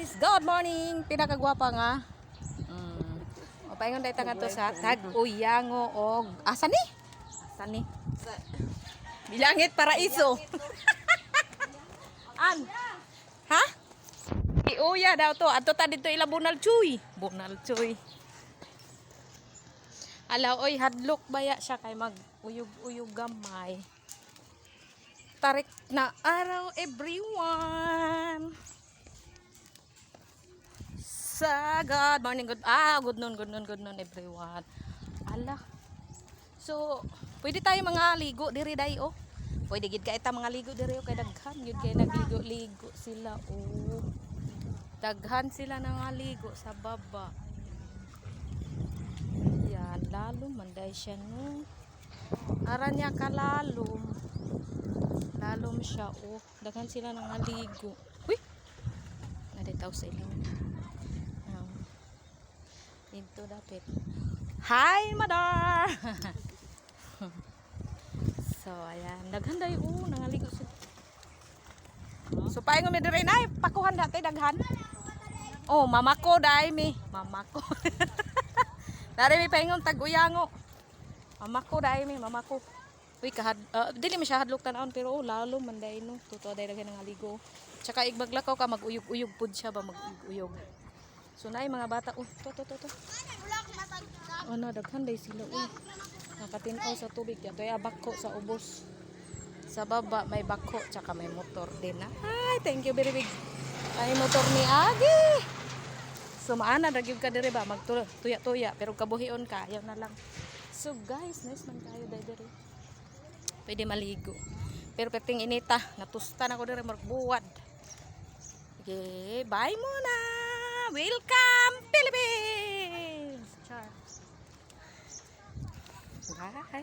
guys, good morning. Pinakagwapa nga. O paingon day tanga to sa Tag-Uyango og asa ni? Asa ni? Bilangit Paraiso. An? Ha? Iuya daw to. Adto ta dito ila Bunal Chuy. Bunal Chuy. Alaw oy hadlok baya siya kay mag uyog-uyog gamay. Tarik na araw everyone. Sa good morning, good noon everyone. Ala. So, pwede tayo mga ligo diri day oh. Pwede gid ka ita mga ligo diri oh kay daghan gid kay nagligo-ligo sila oh. Daghan sila nangaligo sa baba. Yan, lalom manday siya no. Ara niya kalalom. Lalom siya oh. Daghan sila nangaligo. Uy. Naditaw sa ilaw. Into dapit. Hi, Madar! So, ayan. Daghan dahi oh. Nangaligo sila. So, paing mi dire na. Pakuhan dati daghan. Oh, mama ko dahi mi. Mama ko. Dari mi paingon Tag-Uyango. Mama ko dahi mi. Mama ko. Uy, dili mi siya hadlok tanawon pero oh, lalo man dahi no. Totoo dahi daghan nangaligo. Tsaka igbaglakaw ka mag-uyog-uyog pud siya ba mag-uyog-uyog. So naay mga bata oh, to. Ano daghan day sila oh. Nakatinaw sa tubig yato ay bako sa ubos. Sa baba may bako tsaka may motor din na. Ay, thank you very big. Ay motor ni Agi. So maana ra gyud ka dire ba magtuya-tuya pero kabuhion ka ayaw na lang. So guys, nice man kayo dire. Pwede maligo. Pero perting inita, natusta na ko dire magbuwad. Okay, bye muna. Welcome Philippines. Char. Bye.